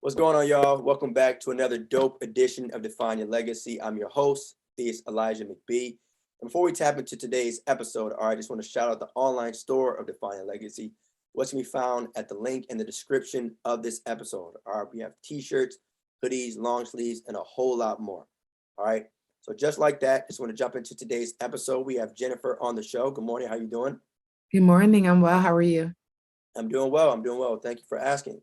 What's going on, y'all? Welcome back to another dope edition of Define Your Legacy. I'm your host, Theus Elijah McBee. And before we tap into today's episode, I just want to shout out the online store of Define Your Legacy, which can be found at the link in the description of this episode. All right, we have t-shirts, hoodies, long sleeves, and a whole lot more. All right, so just like that, just want to jump into today's episode. We have Jennifer on the show. Good morning. How you doing? Good morning. I'm well. How are you? I'm doing well. I'm doing well. Thank you for asking.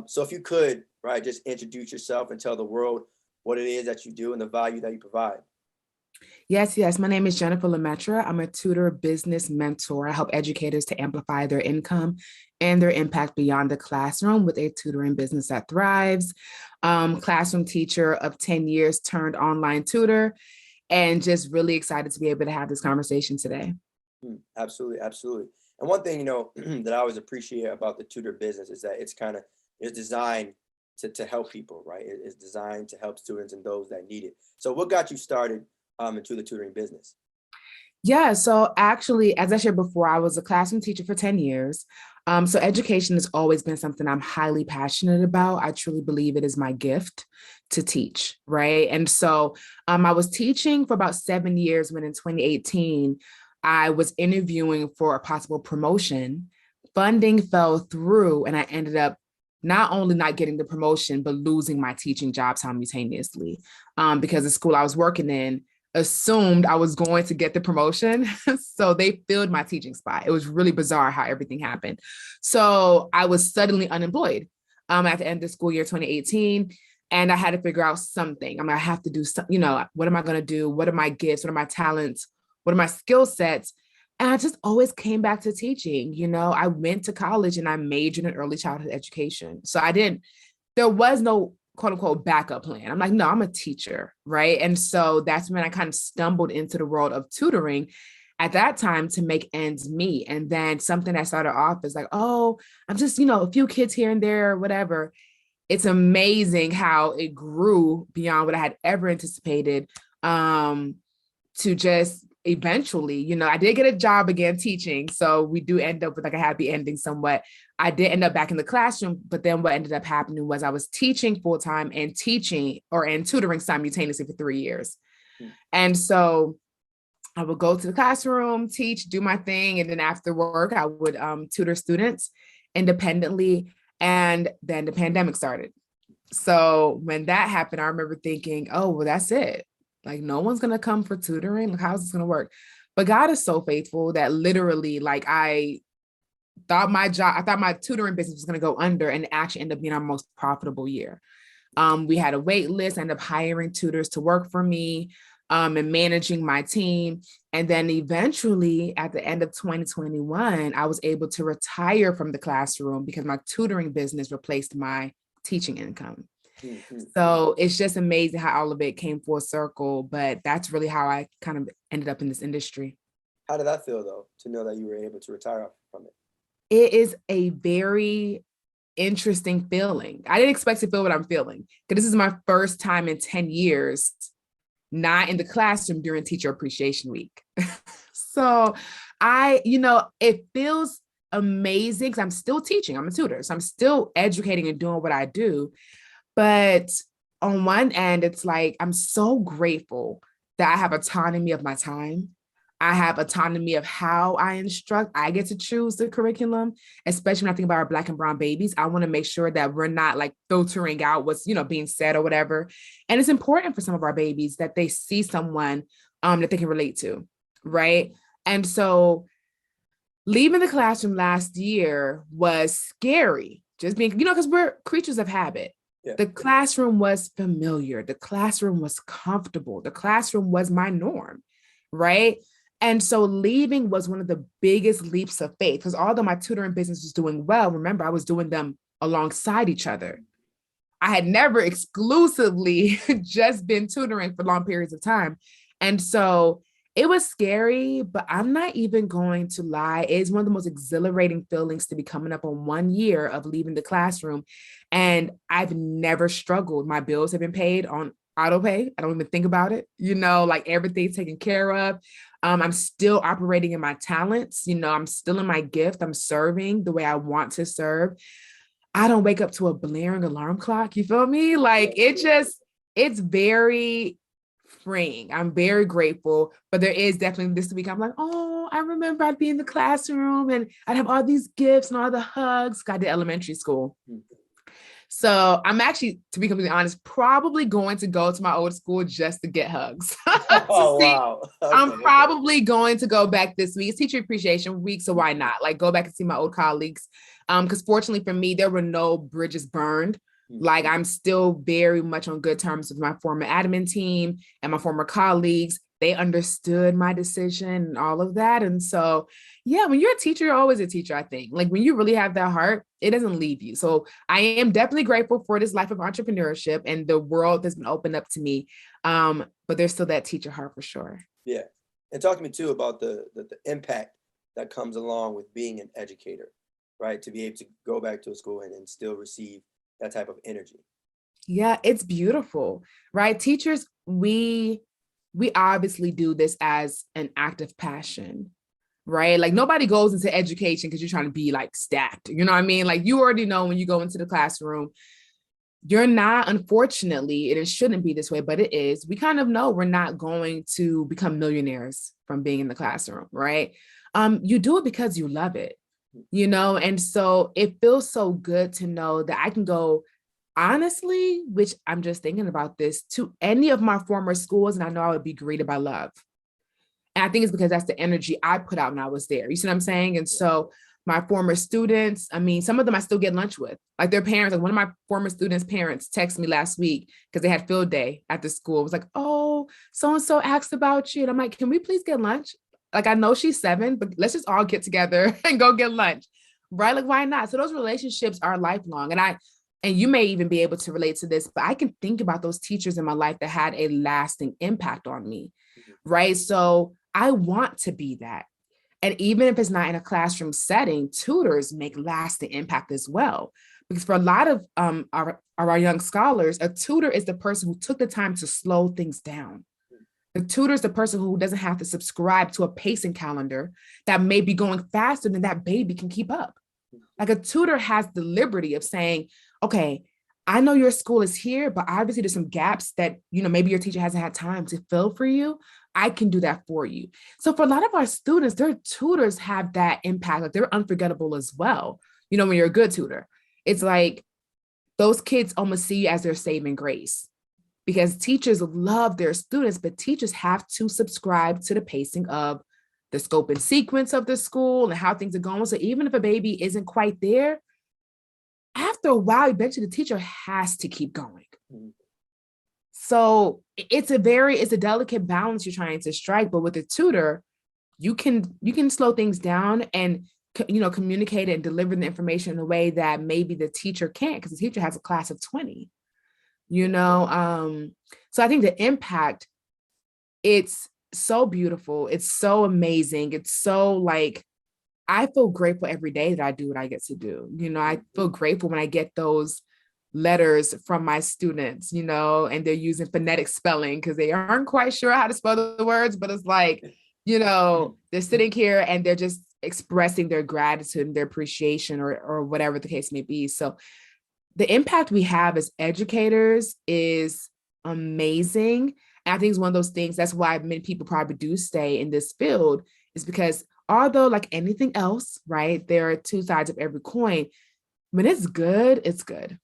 So if you could, right, just introduce yourself and tell the world what it is that you do and the value that you provide. Yes. My name is Jennifer Lemaitre. I'm a tutor business mentor. I help educators to amplify their income and their impact beyond the classroom with a tutoring business that thrives. Classroom teacher of 10 years turned online tutor, and just really excited to be able to have this conversation today. Absolutely. And one thing, that I always appreciate about the tutor business is that it's designed to help people, right? It's designed to help students and those that need it. So what got you started into the tutoring business? Yeah, so actually, as I shared before, I was a classroom teacher for 10 years. So education has always been something I'm highly passionate about. I truly believe it is my gift to teach, right? And so I was teaching for about 7 years when in 2018, I was interviewing for a possible promotion. Funding fell through, and I ended up not only not getting the promotion, but losing my teaching job simultaneously because the school I was working in assumed I was going to get the promotion. So they filled my teaching spot. It was really bizarre how everything happened. So I was suddenly unemployed at the end of school year 2018. And I had to figure out something. I have to do something, what am I going to do? What are my gifts? What are my talents? What are my skill sets? And I just always came back to teaching. I went to college and I majored in early childhood education. So there was no quote unquote backup plan. I'm like, no, I'm a teacher, right? And so that's when I kind of stumbled into the world of tutoring at that time to make ends meet. And then something that started off is like, oh, I'm just, a few kids here and there, or whatever. It's amazing how it grew beyond what I had ever anticipated to just eventually, I did get a job again teaching. So we do end up with like a happy ending somewhat. I did end up back in the classroom, but then what ended up happening was I was teaching full-time and tutoring simultaneously for 3 years. And so I would go to the classroom, teach, do my thing. And then after work, I would tutor students independently. And then the pandemic started. So when that happened, I remember thinking, oh, well, that's it. Like, no one's going to come for tutoring. Like, how's this going to work? But God is so faithful that literally, like, I thought my tutoring business was going to go under, and it actually ended up being our most profitable year. We had a wait list, ended up hiring tutors to work for me and managing my team. And then eventually at the end of 2021, I was able to retire from the classroom because my tutoring business replaced my teaching income. So it's just amazing how all of it came full circle, but that's really how I kind of ended up in this industry. How did that feel though, to know that you were able to retire from it? It is a very interesting feeling. I didn't expect to feel what I'm feeling because this is my first time in 10 years not in the classroom during Teacher Appreciation Week. So it feels amazing because I'm still teaching. I'm a tutor, so I'm still educating and doing what I do. But on one end, it's like, I'm so grateful that I have autonomy of my time. I have autonomy of how I instruct. I get to choose the curriculum, especially when I think about our Black and brown babies. I want to make sure that we're not like filtering out what's, being said or whatever. And it's important for some of our babies that they see someone that they can relate to, right? And so leaving the classroom last year was scary, just being, because we're creatures of habit. Yeah. The classroom was familiar. The classroom was comfortable. The classroom was my norm, right? And so leaving was one of the biggest leaps of faith because although my tutoring business was doing well, remember, I was doing them alongside each other. I had never exclusively just been tutoring for long periods of time. And so it was scary, but I'm not even going to lie. It's one of the most exhilarating feelings to be coming up on 1 year of leaving the classroom. And I've never struggled. My bills have been paid on auto pay. I don't even think about it. Like everything's taken care of. I'm still operating in my talents. I'm still in my gift. I'm serving the way I want to serve. I don't wake up to a blaring alarm clock. You feel me? Like it's very freeing. I'm very grateful, but there is definitely this week. I'm like, oh, I remember I'd be in the classroom and I'd have all these gifts and all the hugs. I did elementary school. So I'm actually, to be completely honest, probably going to go to my old school just to get hugs. Oh, wow. I'm probably going to go back this week. It's Teacher Appreciation Week, so why not? Like go back and see my old colleagues. Because fortunately for me, there were no bridges burned. Like I'm still very much on good terms with my former admin team and my former colleagues. They understood my decision and all of that. And so, yeah, when you're a teacher, you're always a teacher, I think. Like when you really have that heart, it doesn't leave you. So I am definitely grateful for this life of entrepreneurship and the world that's been opened up to me. But there's still that teacher heart for sure. Yeah. And talk to me too about the impact that comes along with being an educator, right? To be able to go back to a school and still receive that type of energy. Yeah, it's beautiful, right? Teachers, we obviously do this as an act of passion, right? Like nobody goes into education because you're trying to be like stacked. You know what I mean? Like you already know when you go into the classroom, you're not, unfortunately, it shouldn't be this way, but it is. We kind of know we're not going to become millionaires from being in the classroom, right? You do it because you love it, you know? And so it feels so good to know that I can go, honestly, which I'm just thinking about this, to any of my former schools, and I know I would be greeted by love. And I think it's because that's the energy I put out when I was there. You see what I'm saying? And so my former students, I mean, some of them I still get lunch with, like their parents. Like one of my former students' parents texted me last week because they had field day at the school. It was like, oh, so-and-so asked about you. And I'm like, can we please get lunch? Like, I know she's 7, but let's just all get together and go get lunch, right? Like, why not? So those relationships are lifelong. And you may even be able to relate to this, but I can think about those teachers in my life that had a lasting impact on me, right? So I want to be that. And even if it's not in a classroom setting, tutors make lasting impact as well. Because for a lot of our young scholars, a tutor is the person who took the time to slow things down. The tutor is the person who doesn't have to subscribe to a pacing calendar that may be going faster than that baby can keep up. Like a tutor has the liberty of saying, okay, I know your school is here, but obviously there's some gaps that, you know, maybe your teacher hasn't had time to fill for you. I can do that for you. So for a lot of our students, their tutors have that impact. Like they're unforgettable as well. You know, when you're a good tutor, it's like those kids almost see you as their saving grace because teachers love their students, but teachers have to subscribe to the pacing of the scope and sequence of the school and how things are going. So even if a baby isn't quite there, after a while, eventually the teacher has to keep going. So it's a delicate balance you're trying to strike, but with a tutor, you can slow things down and, you know, communicate and deliver the information in a way that maybe the teacher can't because the teacher has a class of 20, you know? So I think the impact, it's so beautiful. It's so amazing. It's so like, I feel grateful every day that I do what I get to do. You know, I feel grateful when I get those letters from my students, you know, and they're using phonetic spelling because they aren't quite sure how to spell the words, but it's like, you know, they're sitting here and they're just expressing their gratitude and their appreciation or whatever the case may be. So the impact we have as educators is amazing. And I think it's one of those things, that's why many people probably do stay in this field, is because although like anything else, right, there are two sides of every coin. When it's good, it's good.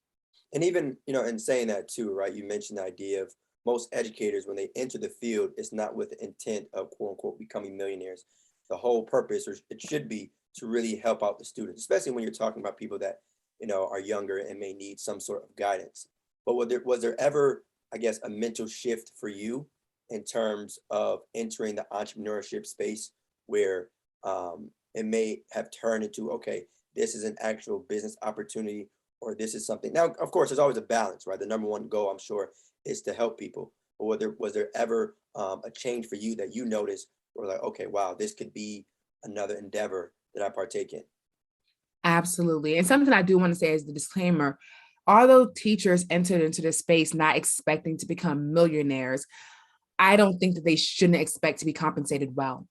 And even, you know, in saying that too, right, you mentioned the idea of most educators, when they enter the field, it's not with the intent of quote unquote becoming millionaires. The whole purpose, or it should be, to really help out the students, especially when you're talking about people that, you know, are younger and may need some sort of guidance. But was there ever, I guess, a mental shift for you in terms of entering the entrepreneurship space where it may have turned into, okay, this is an actual business opportunity, or this is something. Now, of course, there's always a balance, right? The number one goal, I'm sure, is to help people. But was there ever a change for you that you noticed where like, okay, wow, this could be another endeavor that I partake in? Absolutely. And something I do want to say as the disclaimer, although teachers entered into this space not expecting to become millionaires, I don't think that they shouldn't expect to be compensated well.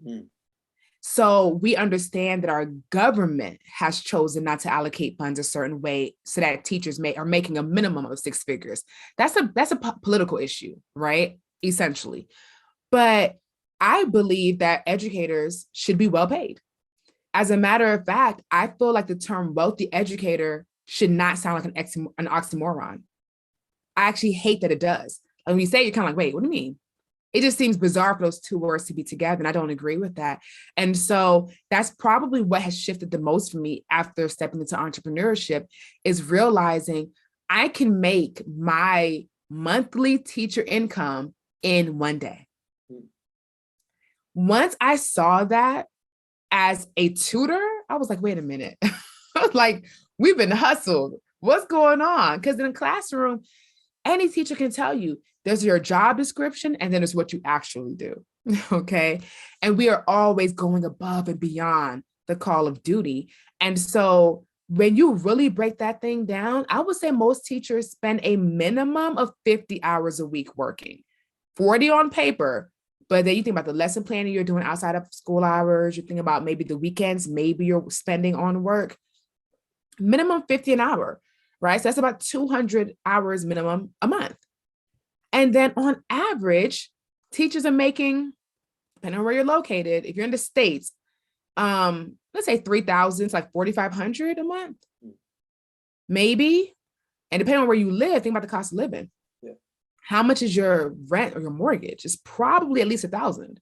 Mm. So we understand that our government has chosen not to allocate funds a certain way so that teachers are making a minimum of six figures. That's a political issue, right? Essentially. But I believe that educators should be well paid. As a matter of fact, I feel like the term wealthy educator should not sound like an oxymoron. I actually hate that it does. And when you say it, you're kind of like, wait, what do you mean? It just seems bizarre for those two words to be together. And I don't agree with that. And so that's probably what has shifted the most for me after stepping into entrepreneurship is realizing I can make my monthly teacher income in one day. Once I saw that as a tutor, I was like, wait a minute. I was like, we've been hustled. What's going on? Because in a classroom, any teacher can tell you there's your job description and then there's what you actually do. Okay. And we are always going above and beyond the call of duty. And so when you really break that thing down, I would say most teachers spend a minimum of 50 hours a week working, 40 on paper. But then you think about the lesson planning you're doing outside of school hours, you think about maybe the weekends, maybe you're spending on work, minimum 50 an hour, right? So that's about 200 hours minimum a month. And then on average, teachers are making, depending on where you're located, if you're in the States, let's say 3,000 to like 4,500 a month, maybe. And depending on where you live, think about the cost of living. Yeah. How much is your rent or your mortgage? It's probably at least 1,000.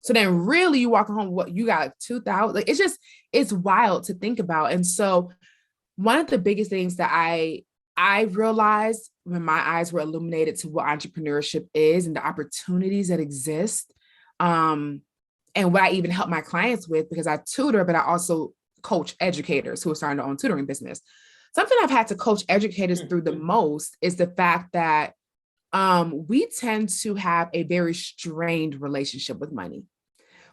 So then really you walk home, what you got 2,000, like it's wild to think about. And so one of the biggest things that I realized when my eyes were illuminated to what entrepreneurship is and the opportunities that exist, and what I even help my clients with, because I tutor, but I also coach educators who are starting their own tutoring business. Something I've had to coach educators through the most is the fact that we tend to have a very strained relationship with money.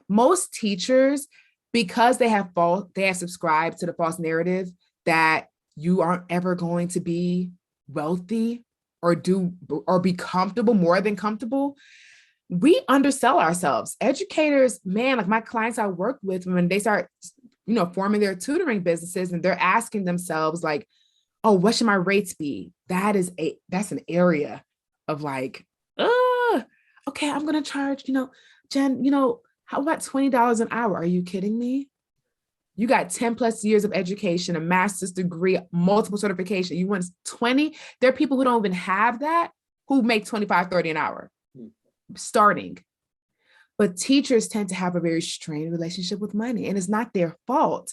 Most teachers, because they have subscribed to the false narrative that you aren't ever going to be wealthy or be comfortable, more than comfortable, we undersell ourselves. Educators, man, like my clients I work with, when they start, forming their tutoring businesses and they're asking themselves like, oh, what should my rates be? That's an area of like, okay, I'm going to charge, Jen, how about $20 an hour? Are you kidding me? You got 10 plus years of education, a master's degree, multiple certification. You want 20? There are people who don't even have that who make 25, 30 an hour starting. But teachers tend to have a very strained relationship with money, and it's not their fault.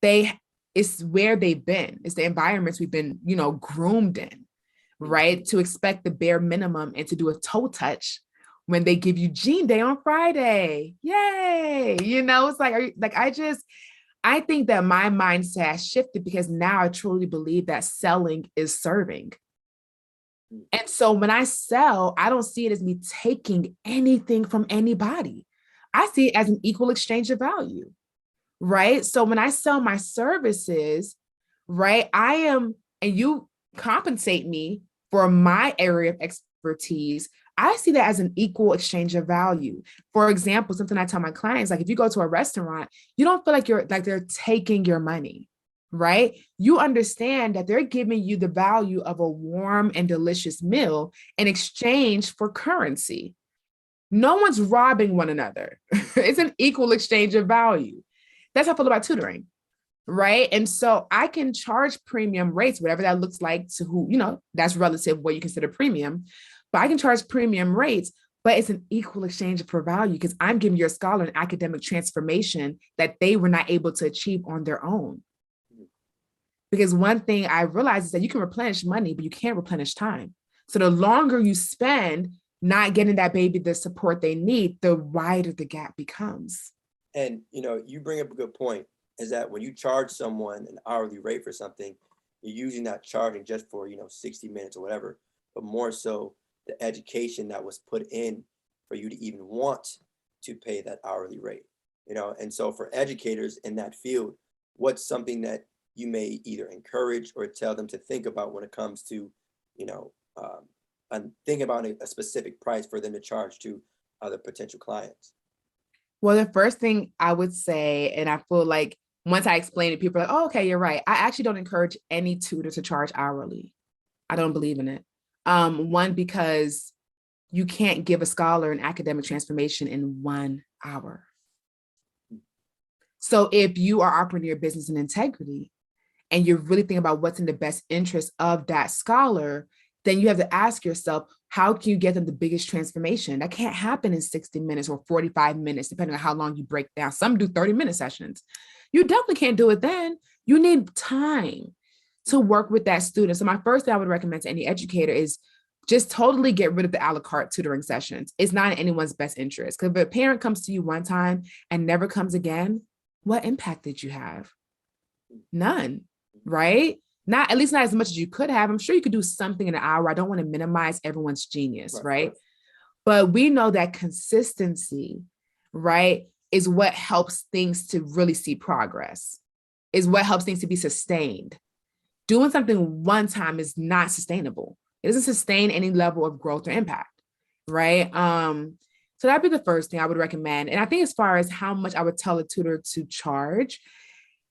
It's where they've been. It's the environments we've been, groomed in, right? To expect the bare minimum and to do a toe touch when they give you Gene Day on Friday. Yay. It's like, I think that my mindset has shifted because now I truly believe that selling is serving. And so when I sell, I don't see it as me taking anything from anybody. I see it as an equal exchange of value, right? So when I sell my services, right, and you compensate me for my area of expertise, I see that as an equal exchange of value. For example, something I tell my clients, like if you go to a restaurant, you don't feel like they're taking your money, right? You understand that they're giving you the value of a warm and delicious meal in exchange for currency. No one's robbing one another. It's an equal exchange of value. That's how I feel about tutoring, right? And so I can charge premium rates, whatever that looks like to who, that's relative what you consider premium, but I can charge premium rates, but it's an equal exchange for value because I'm giving your scholar an academic transformation that they were not able to achieve on their own. Because one thing I realized is that you can replenish money, but you can't replenish time. So the longer you spend not getting that baby the support they need, the wider the gap becomes. And, you bring up a good point, is that when you charge someone an hourly rate for something, you're usually not charging just for, 60 minutes or whatever, but more so the education that was put in for you to even want to pay that hourly rate, And so for educators in that field, what's something that you may either encourage or tell them to think about when it comes to, and think about a specific price for them to charge to other potential clients? Well, the first thing I would say, and I feel like once I explain it, people are like, oh, okay, you're right. I actually don't encourage any tutor to charge hourly. I don't believe in it. One, because you can't give a scholar an academic transformation in 1 hour. So if you are operating your business in integrity and you're really thinking about what's in the best interest of that scholar, then you have to ask yourself, how can you get them the biggest transformation? That can't happen in 60 minutes or 45 minutes, depending on how long you break down. Some do 30-minute sessions. You definitely can't do it then. You need time to work with that student. So my first thing I would recommend to any educator is just totally get rid of the a la carte tutoring sessions. It's not in anyone's best interest. Because if a parent comes to you one time and never comes again, what impact did you have? None, right? Not, at least not as much as you could have. I'm sure you could do something in an hour. I don't want to minimize everyone's genius, right? But we know that consistency, right, is what helps things to really see progress, is what helps things to be sustained. Doing something one time is not sustainable. It doesn't sustain any level of growth or impact, right? So that'd be the first thing I would recommend. And I think as far as how much I would tell a tutor to charge,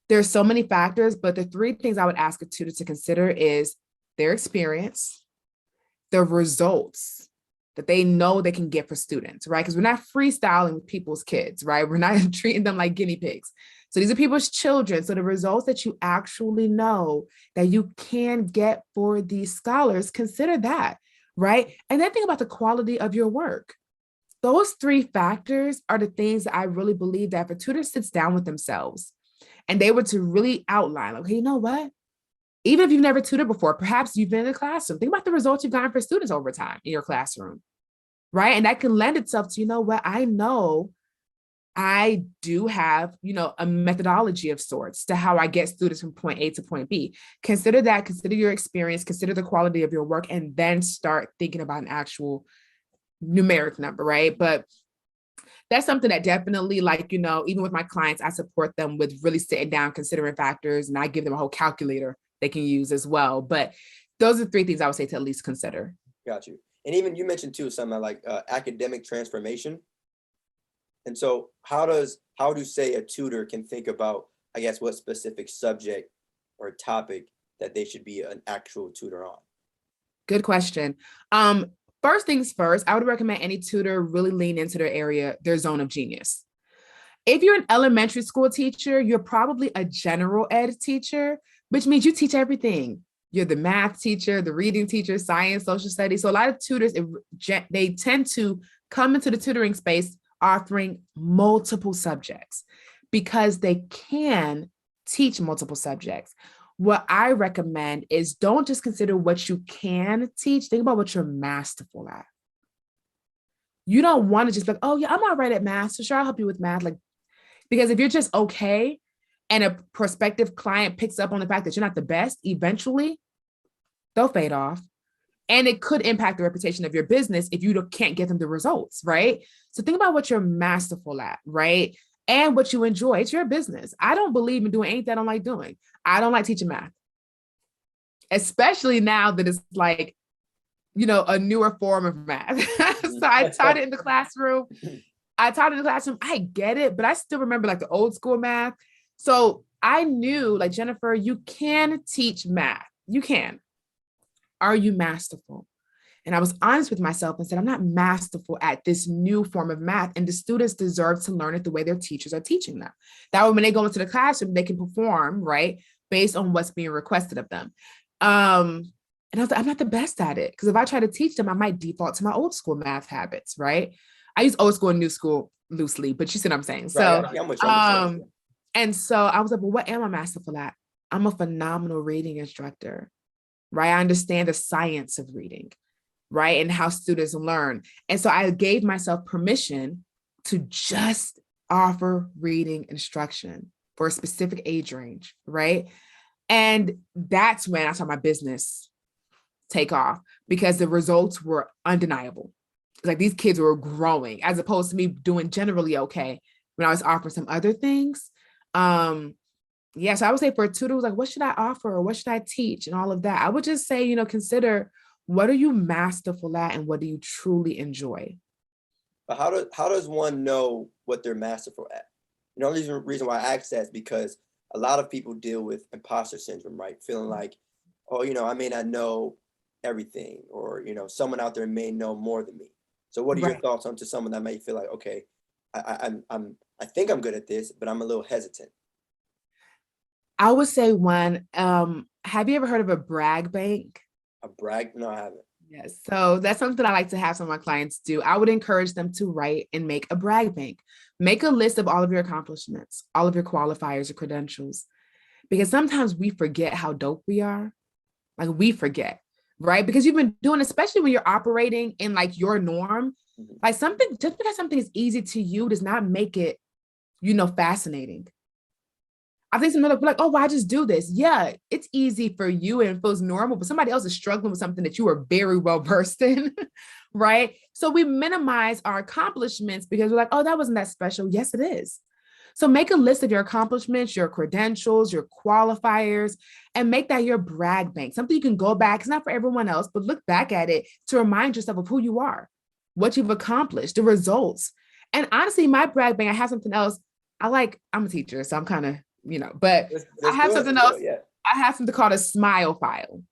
there's so many factors, but the three things I would ask a tutor to consider is their experience, the results that they know they can get for students, right? Because we're not freestyling with people's kids, right? We're not treating them like guinea pigs. So these are people's children. So the results that you actually know that you can get for these scholars, consider that, right? And then think about the quality of your work. Those three factors are the things that I really believe that if a tutor sits down with themselves and they were to really outline, okay, you know what? Even if you've never tutored before, perhaps you've been in the classroom, think about the results you've gotten for students over time in your classroom, right? And that can lend itself to, you know what, I know I do have, a methodology of sorts to how I get students from point A to point B. Consider that, consider your experience, consider the quality of your work, and then start thinking about an actual numeric number, right? But that's something that definitely, even with my clients, I support them with really sitting down, considering factors, and I give them a whole calculator they can use as well. But those are three things I would say to at least consider. Got you. And even you mentioned too, something like academic transformation. And so how do say a tutor can think about, I guess, what specific subject or topic that they should be an actual tutor on? Good question. First things first, I would recommend any tutor really lean into their area, their zone of genius. If you're an elementary school teacher, you're probably a general ed teacher, which means you teach everything. You're the math teacher, the reading teacher, science, social studies. So a lot of tutors, they tend to come into the tutoring space offering multiple subjects because they can teach multiple subjects. What I recommend is don't just consider what you can teach, think about what you're masterful at. You don't want to just be like, oh yeah, I'm all right at math, so sure, I'll help you with math. Because if you're just okay and a prospective client picks up on the fact that you're not the best, eventually they'll fade off. And it could impact the reputation of your business if you can't get them the results, right? So think about what you're masterful at, right? And what you enjoy. It's your business. I don't believe in doing anything I don't like doing. I don't like teaching math, especially now that it's like, a newer form of math. So I taught it in the classroom. I get it, but I still remember the old school math. So I knew Jennifer, you can teach math. You can. Are you masterful? And I was honest with myself and said, I'm not masterful at this new form of math. And the students deserve to learn it the way their teachers are teaching them. That way, when they go into the classroom, they can perform, right, based on what's being requested of them. And I was like, I'm not the best at it. Because if I try to teach them, I might default to my old school math habits, right? I use old school and new school loosely, but you see what I'm saying? So, right, and so I was like, well, what am I masterful at? I'm a phenomenal reading instructor, right? I understand the science of reading, right? And how students learn. And so I gave myself permission to just offer reading instruction for a specific age range, right? And that's when I saw my business take off because the results were undeniable. These kids were growing as opposed to me doing generally okay when I was offering some other things. So I would say for a tutor who's like, what should I offer or what should I teach and all of that? I would just say, consider what are you masterful at and what do you truly enjoy? But how does one know what they're masterful at? The only reason why I ask that is because a lot of people deal with imposter syndrome, right? Feeling like, oh, I may not know everything, or someone out there may know more than me. So, what are your Right. thoughts on to someone that may feel like, okay, I think I'm good at this, but I'm a little hesitant. I would say one, have you ever heard of a brag bank? A brag? No, I haven't. Yes. So that's something I like to have some of my clients do. I would encourage them to write and make a brag bank. Make a list of all of your accomplishments, all of your qualifiers, your credentials, because sometimes we forget how dope we are. Like we forget, right? Because you've been doing, especially when you're operating in like your norm, Mhm. like something, just because something is easy to you does not make it, fascinating. I think some people are like, oh, well, I just do this. Yeah, it's easy for you and it feels normal, but somebody else is struggling with something that you are very well versed in, right? So we minimize our accomplishments because we're like, oh, that wasn't that special. Yes, it is. So make a list of your accomplishments, your credentials, your qualifiers, and make that your brag bank, something you can go back. It's not for everyone else, but look back at it to remind yourself of who you are, what you've accomplished, the results. And honestly, my brag bank, I have something else. I'm a teacher, so I'm kind of, but I Let's have do it. something Let's do else. it. Yeah. I have something called a smile file.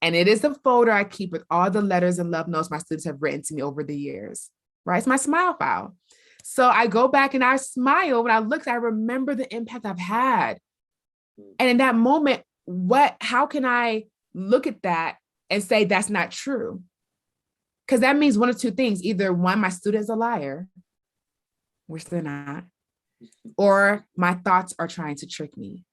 And it is the folder I keep with all the letters and love notes my students have written to me over the years, right? It's my smile file. So I go back and I smile when I look, I remember the impact I've had. And in that moment, how can I look at that and say that's not true? Because that means one of two things. Either one, my student's a liar, which they're not, or my thoughts are trying to trick me.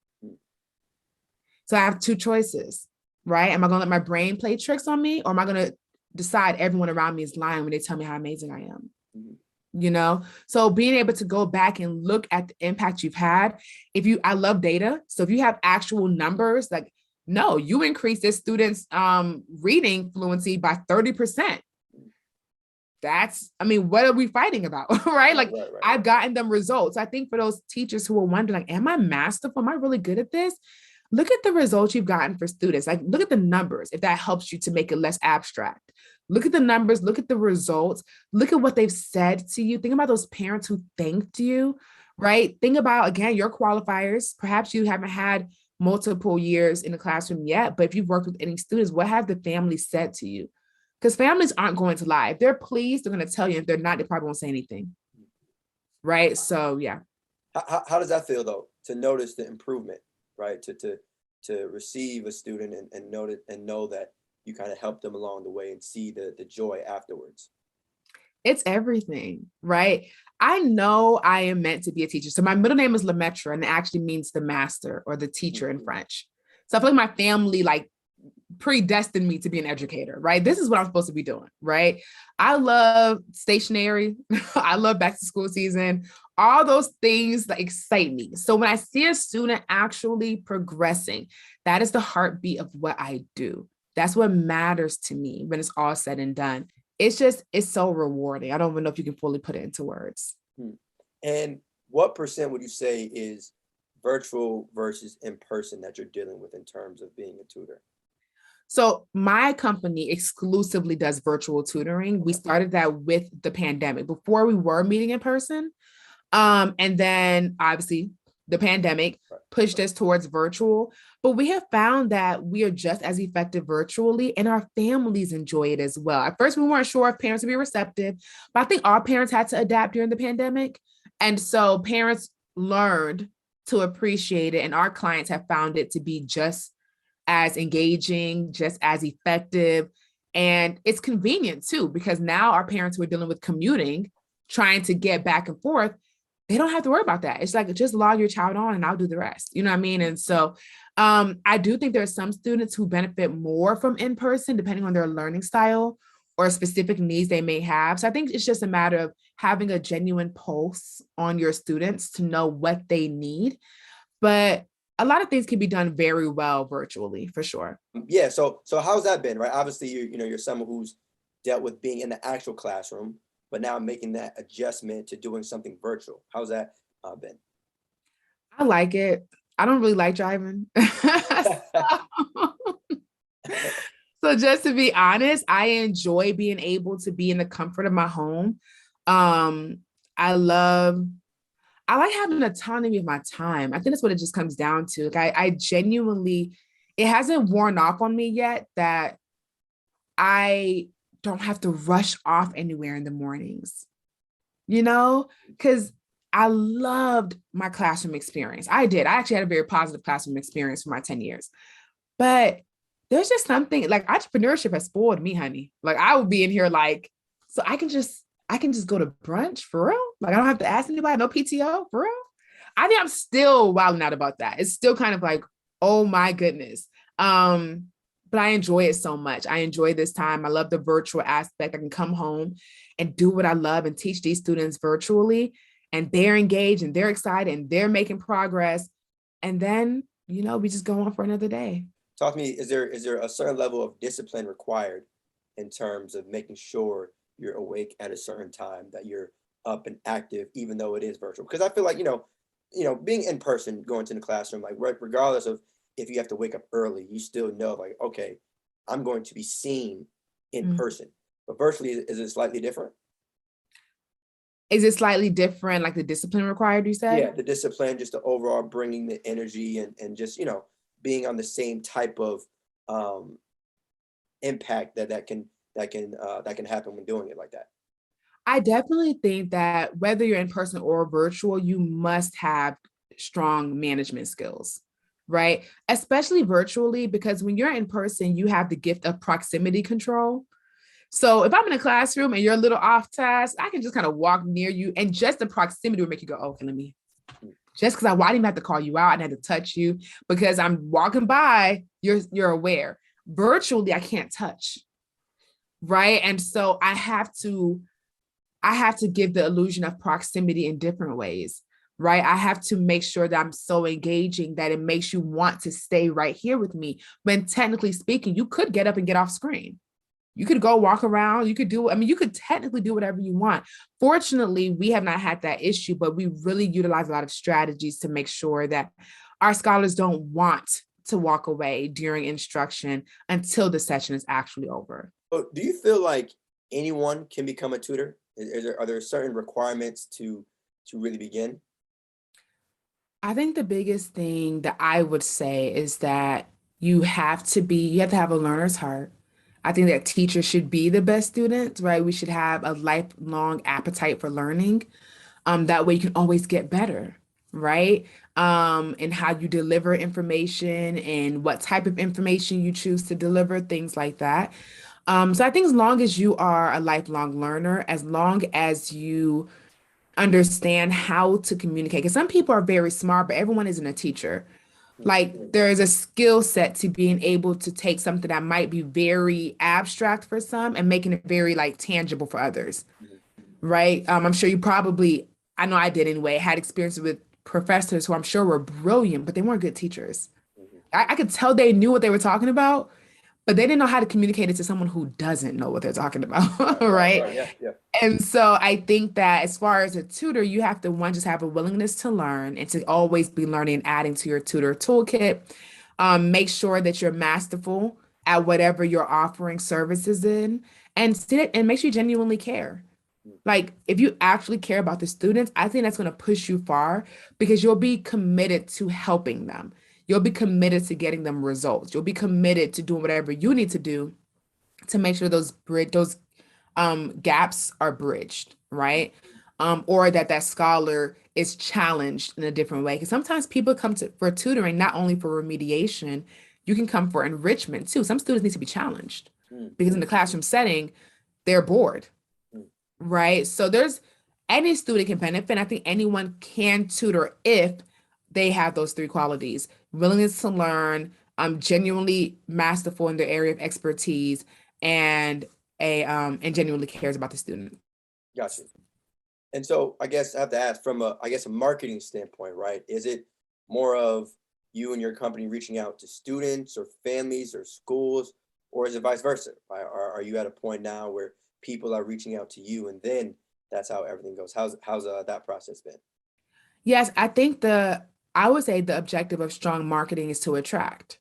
So I have two choices, right? Am I going to let my brain play tricks on me, or am I going to decide everyone around me is lying when they tell me how amazing I am? So being able to go back and look at the impact you've had. I love data. So if you have actual numbers, like, no, you increase this student's reading fluency by 30%. What are we fighting about? Right? Like, Right. I've gotten them results. I think for those teachers who are wondering, like, am I masterful? Am I really good at this? Look at the results you've gotten for students. Like, look at the numbers if that helps you to make it less abstract. Look at the numbers, look at the results, look at what they've said to you. Think about those parents who thanked you, right? Think about, again, your qualifiers. Perhaps you haven't had multiple years in the classroom yet, but if you've worked with any students, what have the families said to you? Because families aren't going to lie. If they're pleased, they're going to tell you. If they're not, they probably won't say anything. Right. So, yeah. How does that feel though, to notice the improvement, right? To receive a student and know that you kind of help them along the way and see the joy afterwards. It's everything, right? I know I am meant to be a teacher. So my middle name is Lemaitre, and it actually means the master or the teacher in French. So I feel like my family predestined me to be an educator, right? This is what I'm supposed to be doing, right? I love stationery. I love back to school season. All those things that excite me. So when I see a student actually progressing, that is the heartbeat of what I do. That's what matters to me when it's all said and done. It's so rewarding. I don't even know if you can fully put it into words. And what percent would you say is virtual versus in person that you're dealing with in terms of being a tutor? So my company exclusively does virtual tutoring. We started that with the pandemic. Before we were meeting in person. And then obviously the pandemic pushed us towards virtual, but we have found that we are just as effective virtually and our families enjoy it as well. At first, we weren't sure if parents would be receptive, but I think all parents had to adapt during the pandemic. And so parents learned to appreciate it, and our clients have found it to be just as engaging, just as effective. And it's convenient too, because now our parents who are dealing with commuting, trying to get back and forth, they don't have to worry about that. It's like, just log your child on and I'll do the rest. You know what I mean? And so I do think there are some students who benefit more from in person, depending on their learning style or specific needs they may have. So I think it's just a matter of having a genuine pulse on your students to know what they need. But a lot of things can be done very well virtually, for sure. Yeah. So how's that been, right? Obviously, you're someone who's dealt with being in the actual classroom, but now making that adjustment to doing something virtual. How's that been? I like it. I don't really like driving. So just to be honest, I enjoy being able to be in the comfort of my home. Um, I like having autonomy of my time. I think that's what it just comes down to. Like I genuinely, it hasn't worn off on me yet that I don't have to rush off anywhere in the mornings, because I loved my classroom experience. I did. I actually had a very positive classroom experience for my 10 years. But there's just something like entrepreneurship has spoiled me, honey. Like I would be in here like, so I can just go to brunch for real. Like I don't have to ask anybody, no PTO for real. I think I'm still wilding out about that. It's still kind of like, oh my goodness. Um, but I enjoy it so much. I enjoy this time. I love the virtual aspect. I can come home and do what I love and teach these students virtually, and they're engaged and they're excited and they're making progress. And then, we just go on for another day. Talk to me, is there a certain level of discipline required in terms of making sure you're awake at a certain time, that you're up and active, even though it is virtual? Because I feel like, being in person, going to the classroom, like regardless of if you have to wake up early, you still know like, okay, I'm going to be seen in Mm. person. But virtually, is it slightly different? Is it slightly different, like the discipline required, you Yeah, said? the discipline, just the overall bringing the energy and just, being on the same type of um impact that can happen when doing it like that. I definitely think that whether you're in person or virtual, you must have strong management skills, right? Especially virtually, because when you're in person, you have the gift of proximity control. So if I'm in a classroom and you're a little off task, I can just kind of walk near you, and just the proximity will make you go, "Oh, okay, let me." Just because I didn't even have to call you out, I didn't have to touch you because I'm walking by, you're aware. Virtually, I can't touch, right? And so I have to give the illusion of proximity in different ways, right? I have to make sure that I'm so engaging that it makes you want to stay right here with me. When technically speaking, you could get up and get off screen. You could go walk around. You could technically do whatever you want. Fortunately, we have not had that issue, but we really utilize a lot of strategies to make sure that our scholars don't want to walk away during instruction until the session is actually over. So do you feel like anyone can become a tutor? Are there certain requirements to really begin? I think the biggest thing that I would say is that you have to have a learner's heart. I think that teachers should be the best students, right? We should have a lifelong appetite for learning. That way you can always get better, right? And how you deliver information and what type of information you choose to deliver, things like that. So I think as long as you are a lifelong learner, as long as you understand how to communicate, because some people are very smart, but everyone isn't a teacher. Like there is a skill set to being able to take something that might be very abstract for some and making it very like tangible for others, Mhm, right? I'm sure you probably, I know I did anyway, had experience with professors who I'm sure were brilliant, but they weren't good teachers. mhm. I could tell they knew what they were talking about, but they didn't know how to communicate it to someone who doesn't know what they're talking about, Right, right, right? right. Yeah, yeah. And so I think that as far as a tutor, you have to one, just have a willingness to learn and to always be learning and adding to your tutor toolkit. Make sure that you're masterful at whatever you're offering services in, and sit and make sure you genuinely care. Mm. Like if you actually care about the students, I think that's going to push you far because you'll be committed to helping them. You'll be committed to getting them results. You'll be committed to doing whatever you need to do to make sure those gaps are bridged, right? Or that scholar is challenged in a different way. Because sometimes people come to for tutoring not only for remediation, you can come for enrichment too. Some students need to be challenged Mm, because in the classroom setting, they're bored, mm. right? So there's any student can benefit. I think anyone can tutor if they have those three qualities: willingness to learn, genuinely masterful in their area of expertise, and and genuinely cares about the student. Got you. And so I guess I have to ask from a marketing standpoint, right? Is it more of you and your company reaching out to students or families or schools, or is it vice versa? Are you at a point now where people are reaching out to you and then that's how everything goes? How's that process been? Yes, I would say the objective of strong marketing is to attract,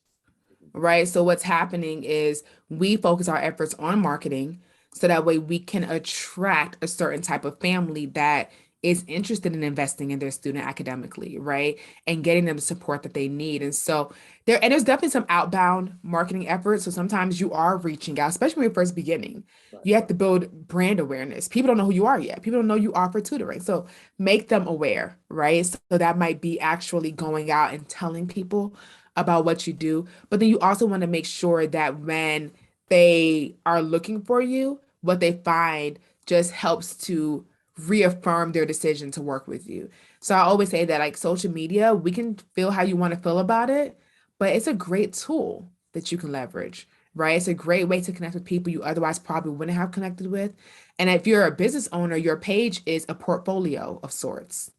Mhm, right? So what's happening is we focus our efforts on marketing So that way we can attract a certain type of family that is interested in investing in their student academically, right? And getting them the support that they need. And so there's definitely some outbound marketing efforts. So sometimes you are reaching out, especially when you're first beginning. Right, You have right. to build brand awareness. People don't know who you are yet. People don't know you offer tutoring. So make them aware, right? So that might be actually going out and telling people about what you do. But then you also want to make sure that when they are looking for you, what they find just helps to reaffirm their decision to work with you. So I always say that like social media, we can feel how you want to feel about it, but it's a great tool that you can leverage, right? It's a great way to connect with people you otherwise probably wouldn't have connected with. And if you're a business owner, your page is a portfolio of sorts.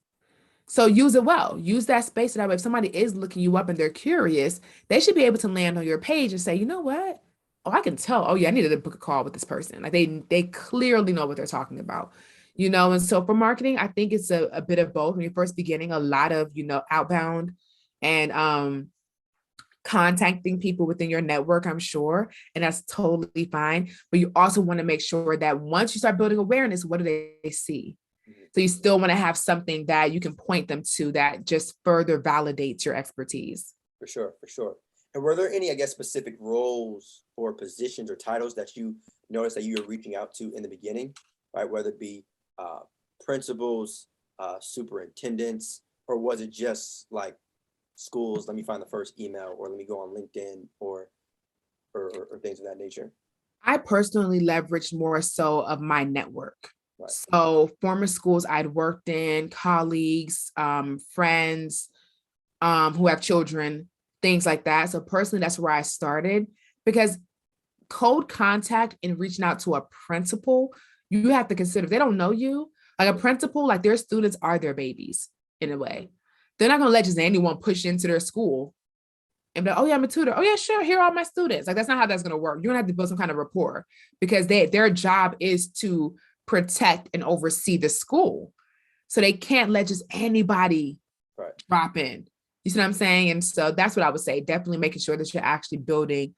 So use it well. Use that space so that way if somebody is looking you up and they're curious, they should be able to land on your page and say, you know what? Oh, I can tell. Oh yeah, I needed to book a call with this person. Like they clearly know what they're talking about. And so for marketing, I think it's a bit of both. When you're first beginning, a lot of, outbound and contacting people within your network, I'm sure, and that's totally fine. But you also want to make sure that once you start building awareness, what do they see? Mhm. So you still want to have something that you can point them to that just further validates your expertise. For sure, for sure. And were there any, I guess, specific roles or positions or titles that you noticed that you were reaching out to in the beginning, right? Whether it be uh, principals, superintendents, or was it just like schools? Let me find the first email, or let me go on LinkedIn, or things of that nature. I personally leveraged more so of my network. Right. So former schools I'd worked in, colleagues, friends, who have children, things like that. So personally, that's where I started because cold contact and reaching out to a principal, you have to consider if they don't know you, like a principal, like their students are their babies in a way. They're not going to let just anyone push into their school and be like, oh yeah, I'm a tutor. Oh yeah, sure. Here are all my students. Like that's not how that's going to work. You're going to have to build some kind of rapport because their job is to protect and oversee the school. So they can't let just anybody Right. drop in. You see what I'm saying? And so that's what I would say. Definitely making sure that you're actually building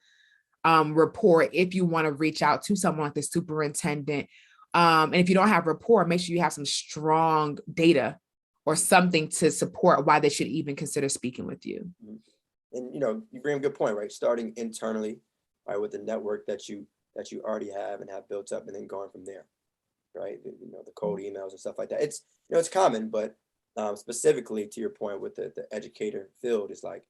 rapport if you want to reach out to someone like the superintendent. And if you don't have rapport, make sure you have some strong data or something to support why they should even consider speaking with you. Mhm. And you bring a good point, right? Starting internally, right, with the network that you already have and have built up, and then going from there, right? The cold emails and stuff like that. It's common, but specifically to your point with the educator field is like,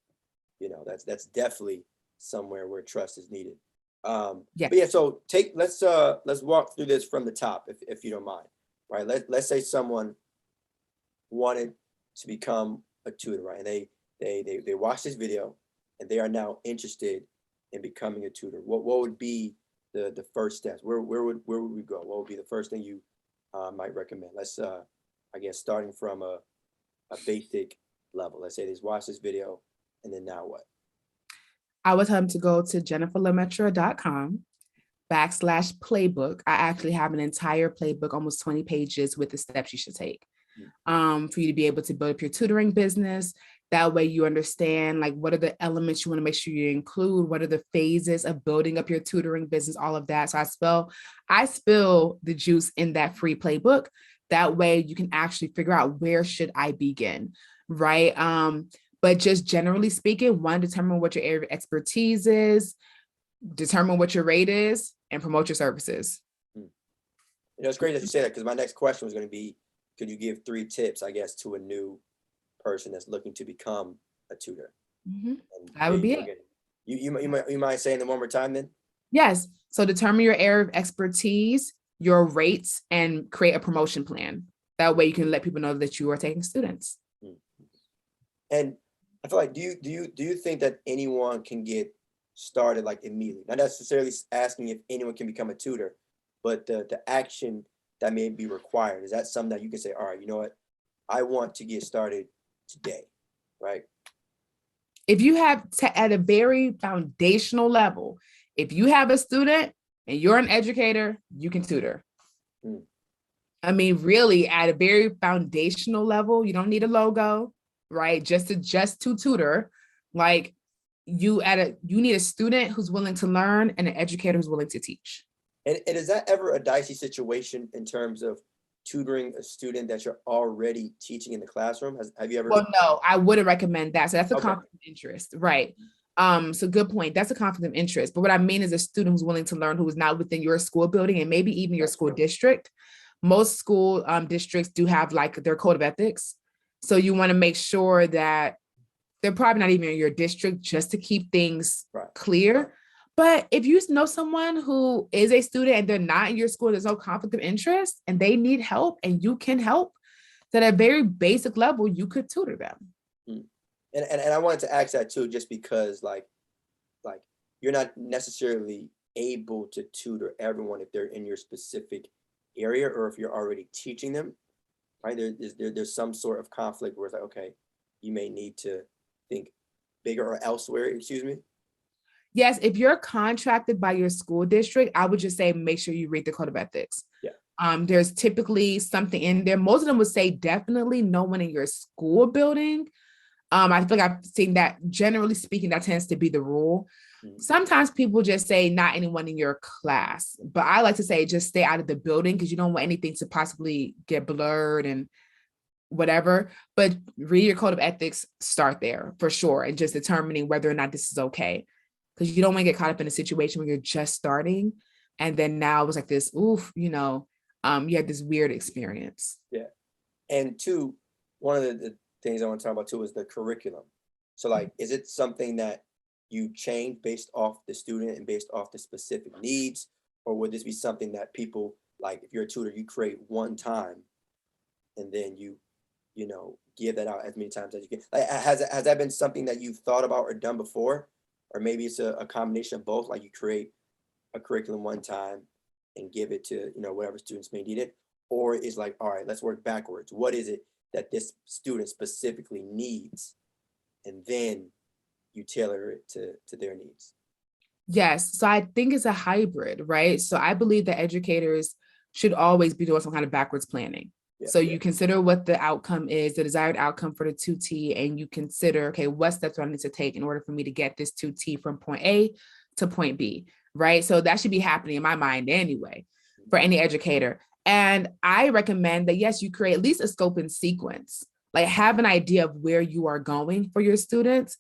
that's definitely somewhere where trust is needed. Yeah. But yeah, so let's walk through this from the top, if you don't mind, right? Let's say someone wanted to become a tutor, right? And they watch this video and they are now interested in becoming a tutor. What would be the first steps? Where would we go? What would be the first thing you might recommend? Let's I guess starting from a basic level. Let's say they watch this video and then now what? I would tell them to go to jenniferlemaitre.com/playbook. I actually have an entire playbook, almost 20 pages with the steps you should take Mm. for you to be able to build up your tutoring business. That way you understand like what are the elements you want to make sure you include, what are the phases of building up your tutoring business, all of that. So I spill the juice in that free playbook. That way you can actually figure out where should I begin, right? But just generally speaking, one, determine what your area of expertise is, determine what your rate is, and promote your services. Mm. It's great that you say that because my next question was going to be, could you give 3 tips, I guess, to a new person that's looking to become a tutor? Mhm. And That there would you be go it. again. You mind saying it one more time then? Yes. So determine your area of expertise, your rates, and create a promotion plan. That way you can let people know that you are taking students. Mm. And I feel like, do you think that anyone can get started like immediately? Not necessarily asking if anyone can become a tutor, but the action that may be required. Is that something that you can say, all right, you know what? I want to get started today, right? If you have at a very foundational level, if you have a student and you're an educator, you can tutor. Mm. I mean, really, at a very foundational level, you don't need a logo, right? Just to tutor. Like you need a student who's willing to learn and an educator who's willing to teach. And is that ever a dicey situation in terms of tutoring a student that you're already teaching in the classroom? Have you ever? Well, no, I wouldn't recommend that. So that's a Okay. conflict of interest, right? So good point. That's a conflict of interest. But what I mean is a student who's willing to learn who is not within your school building and maybe even your school district. Most school districts do have like their code of ethics. So you want to make sure that they're probably not even in your district just to keep things clear. But if you know someone who is a student and they're not in your school, there's no conflict of interest and they need help and you can help, at a very basic level, you could tutor them. And I wanted to ask that too, just because like you're not necessarily able to tutor everyone if they're in your specific area or if you're already teaching them, right? There's some sort of conflict where it's like, okay, you may need to think bigger or elsewhere, excuse me. Yes, if you're contracted by your school district, I would just say make sure you read the code of ethics. Yeah. There's typically something in there. Most of them would say definitely no one in your school building. I feel like I've seen that, generally speaking, that tends to be the rule. Sometimes people just say not anyone in your class, but I like to say just stay out of the building because you don't want anything to possibly get blurred and whatever. But read your code of ethics, start there for sure, and just determining whether or not this is okay. Because you don't want to get caught up in a situation where you're just starting and then now it was like this, oof, you had this weird experience. Yeah. And two, one of the things I want to talk about too is the curriculum. So like, is it something that you change based off the student and based off the specific needs? Or would this be something that people, like if you're a tutor, you create one time and then you give that out as many times as you can? Like, has that been something that you've thought about or done before? Or maybe it's a combination of both, like you create a curriculum one time and give it to, whatever students may need it, or is like, all right, let's work backwards. What is it that this student specifically needs? And then you tailor it to their needs. Yes. So I think it's a hybrid, right? So I believe that educators should always be doing some kind of backwards planning. Yeah, so you consider what the outcome is, the desired outcome for the 2T, and you consider, okay, what steps do I need to take in order for me to get this 2T from point A to point B, right? So that should be happening in my mind anyway for any educator. And I recommend that, yes, you create at least a scope and sequence, like have an idea of where you are going for your students.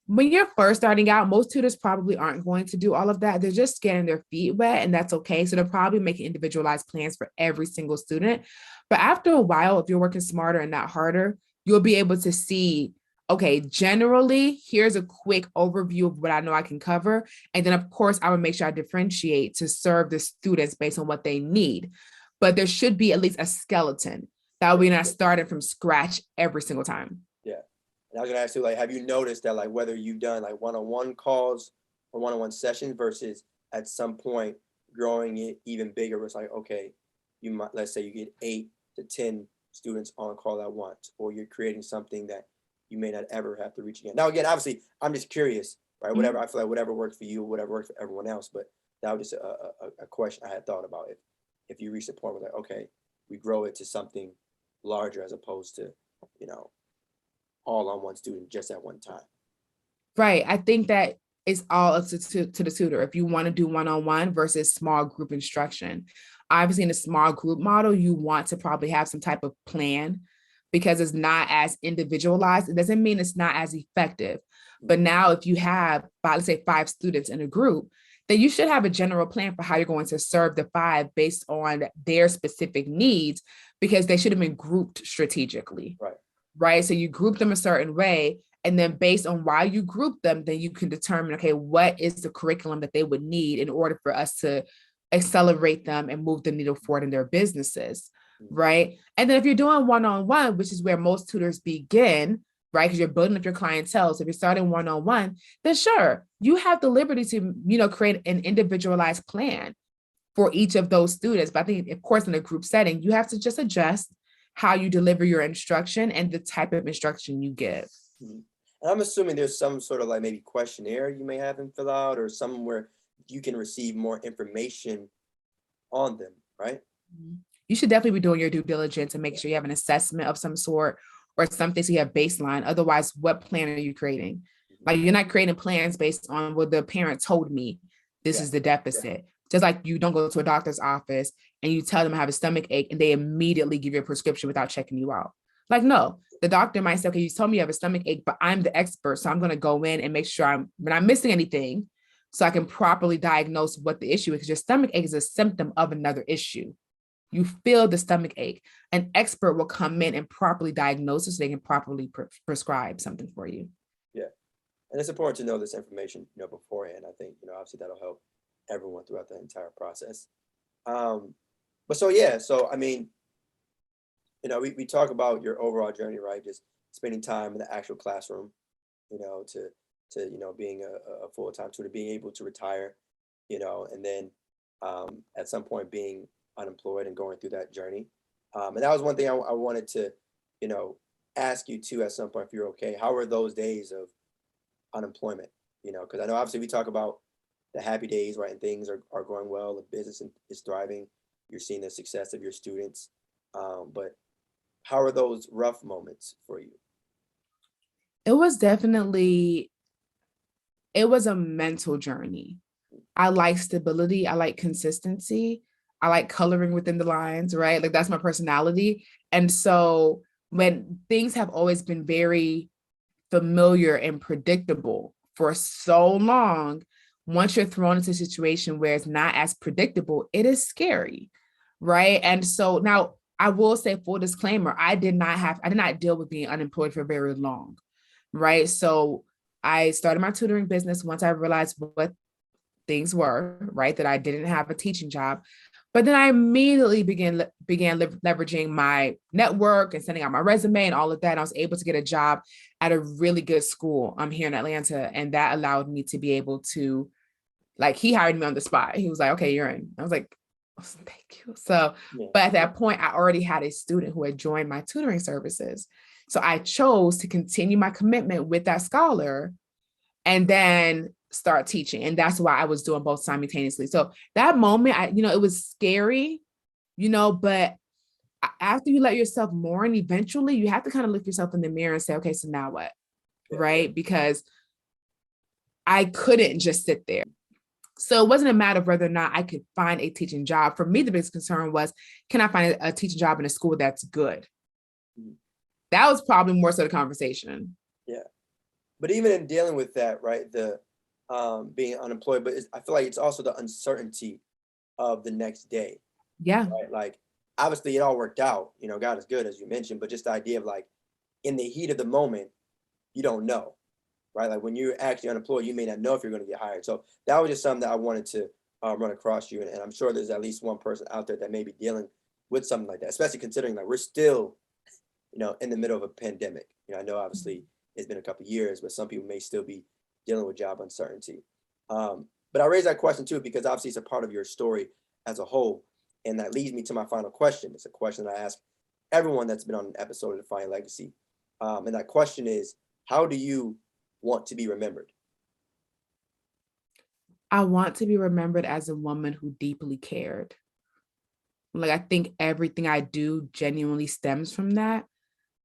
When you're first starting out, most tutors probably aren't going to do all of that. They're just getting their feet wet, and that's okay. So they're probably making individualized plans for every single student. But after a while, if you're working smarter and not harder, you'll be able to see, okay, generally, here's a quick overview of what I know I can cover. And then, of course, I would make sure I differentiate to serve the students based on what they need. But there should be at least a skeleton. That way, you're not starting from scratch every single time. Yeah. And I was gonna ask you, like, have you noticed that, like, whether you've done like one-on-one calls or one-on-one sessions versus at some point growing it even bigger, where it's like, okay, you might, let's say you get 8 to 10 students on call at once, or you're creating something that you may not ever have to reach again. Now, again, obviously, I'm just curious, right? Whatever, I feel like whatever works for you, whatever works for everyone else, but that was just a question I had thought about. If you reach the point where like, okay, we grow it to something larger as opposed to, all on one student just at one time. Right. I think that it's all up to the tutor. If you want to do one-on-one versus small group instruction, obviously in a small group model, you want to probably have some type of plan because it's not as individualized. It doesn't mean it's not as effective. But now if you have, let's say 5 students in a group, then you should have a general plan for how you're going to serve the 5 based on their specific needs, because they should have been grouped strategically. Right. So you group them a certain way. And then based on why you group them, then you can determine, okay, what is the curriculum that they would need in order for us to accelerate them and move the needle forward in their businesses. Right. And then if you're doing one-on-one, which is where most tutors begin, right, because you're building up your clientele. So if you're starting one-on-one, then sure, you have the liberty to, create an individualized plan for each of those students. But I think, of course, in a group setting, you have to just adjust how you deliver your instruction and the type of instruction you give. And I'm assuming there's some sort of like maybe questionnaire you may have them fill out, or somewhere you can receive more information on them, right? You should definitely be doing your due diligence and make sure you have an assessment of some sort or something so you have baseline. Otherwise, what plan are you creating? Like, you're not creating plans based on what the parent told me. This is the deficit. Just like you don't go to a doctor's office and you tell them I have a stomach ache and they immediately give you a prescription without checking you out. Like, no, the doctor might say, okay, you told me you have a stomach ache, but I'm the expert. So I'm going to go in and make sure I'm not missing anything so I can properly diagnose what the issue is. Because your stomach ache is a symptom of another issue. You feel the stomach ache. An expert will come in and properly diagnose it so they can properly prescribe something for you. Yeah. And it's important to know this information, beforehand. I think, obviously that'll help everyone throughout the entire process. But so I mean, we talk about your overall journey, right? Just spending time in the actual classroom, to being a full-time tutor, being able to retire, and then at some point being unemployed and going through that journey. And that was one thing I wanted to, ask you too at some point, if you're okay. How were those days of unemployment? Because I know obviously we talk about the happy days, right? And things are going well, the business is thriving, you're seeing the success of your students. But how are those rough moments for you? It was a mental journey. I like stability. I like consistency. I like coloring within the lines, right? Like that's my personality. And so when things have always been very familiar and predictable for so long, once you're thrown into a situation where it's not as predictable, it is scary, right? And so now I will say, full disclaimer, I did not deal with being unemployed for very long, right? So I started my tutoring business once I realized what things were, right? That I didn't have a teaching job. But then I immediately began leveraging my network and sending out my resume and all of that. And I was able to get a job at a really good school here in Atlanta. And that allowed me to be able to, like, he hired me on the spot. He was like, okay, you're in. I was like, oh, thank you. So, but at that point, I already had a student who had joined my tutoring services. So I chose to continue my commitment with that scholar and then start teaching. And that's why I was doing both simultaneously. So that moment, it was scary, but after you let yourself mourn, eventually you have to kind of look yourself in the mirror and say, okay, so now what? Right? Because I couldn't just sit there. So it wasn't a matter of whether or not I could find a teaching job. For me, the biggest concern was, can I find a teaching job in a school that's good? That was probably more so the conversation. Yeah. But even in dealing with that, right, the being unemployed, but I feel like it's also the uncertainty of the next day. Yeah. Right? Like, obviously it all worked out, God is good, as you mentioned, but just the idea of like, in the heat of the moment, you don't know, right? Like when you're actually unemployed, you may not know if you're going to get hired. So that was just something that I wanted to run across you. And I'm sure there's at least one person out there that may be dealing with something like that, especially considering that we're still, in the middle of a pandemic. I know obviously it's been a couple of years, but some people may still be dealing with job uncertainty. But I raise that question too, because obviously it's a part of your story as a whole. And that leads me to my final question. It's a question that I ask everyone that's been on an episode of Define Legacy. And that question is, how do you want to be remembered? I want to be remembered as a woman who deeply cared. Like, I think everything I do genuinely stems from that.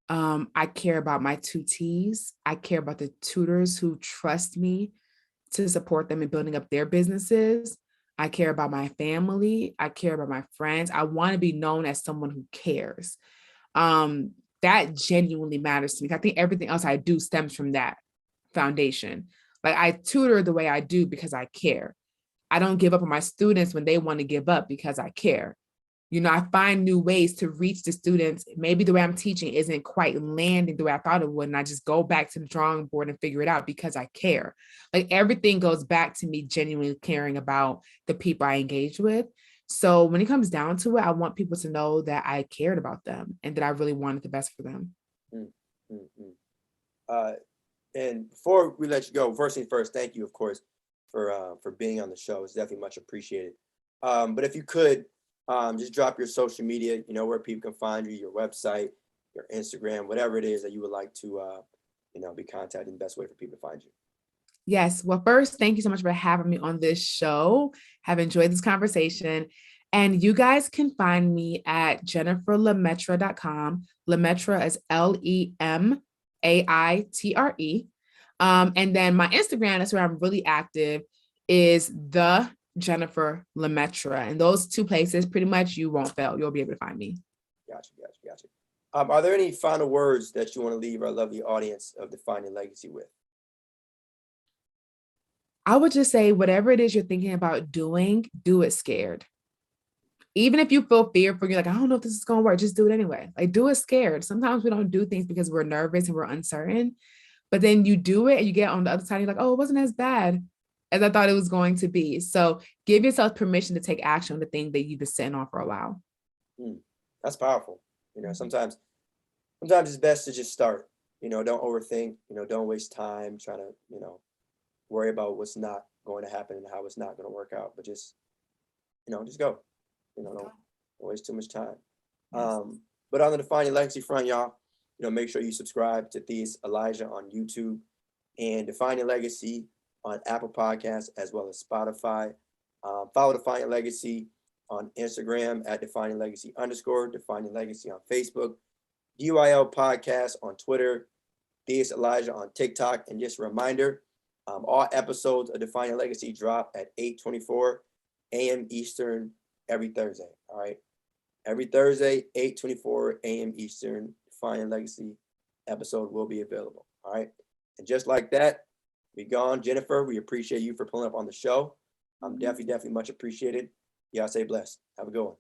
I care about my tutees. I care about the tutors who trust me to support them in building up their businesses. I care about my family. I care about my friends. I want to be known as someone who cares. That genuinely matters to me. I think everything else I do stems from that foundation. Like, I tutor the way I do because I care. I don't give up on my students when they want to give up because I care. I find new ways to reach the students. Maybe the way I'm teaching isn't quite landing the way I thought it would. And I just go back to the drawing board and figure it out because I care. Like, everything goes back to me genuinely caring about the people I engage with. So when it comes down to it, I want people to know that I cared about them and that I really wanted the best for them. And before we let you go, first thing first, thank you, of course, for being on the show. It's definitely much appreciated. But if you could, just drop your social media, where people can find you, your website, your Instagram, whatever it is that you would like to, be contacted, the best way for people to find you. Yes. Well, first, thank you so much for having me on this show. Have enjoyed this conversation. And you guys can find me at jenniferlemaitre.com. Lemaitre is Lemaitre. And then my Instagram, that's where I'm really active, is the Jennifer Lemaitre. And those two places, pretty much you won't fail. You'll be able to find me. Gotcha. Are there any final words that you want to leave our lovely audience of Define Your Legacy with? I would just say, whatever it is you're thinking about doing, do it scared. Even if you feel fearful, you're like, I don't know if this is going to work, just do it anyway. Like, do it scared. Sometimes we don't do things because we're nervous and we're uncertain, but then you do it and you get on the other side, you're like, oh, it wasn't as bad as I thought it was going to be. So give yourself permission to take action on the thing that you've been sitting on for a while. That's powerful. Sometimes it's best to just start. Don't overthink. Don't waste time trying to, worry about what's not going to happen and how it's not going to work out. But just go. Don't waste too much time. Yes. But on the Define Your Legacy front, y'all, make sure you subscribe to Theus Elijah on YouTube and Define Your Legacy on Apple Podcasts as well as Spotify. Follow Define Your Legacy on Instagram at Define Your Legacy _ Define Your Legacy on Facebook, DUIL Podcast on Twitter, Theus Elijah on TikTok. And just a reminder, all episodes of Define Your Legacy drop at 8:24 a.m. Eastern every Thursday. All right. Every Thursday, 8:24 a.m. Eastern, Define Your Legacy episode will be available. All right. And just like that, we gone. Jennifer, we appreciate you for pulling up on the show. Definitely much appreciated. Y'all stay blessed. Have a good one.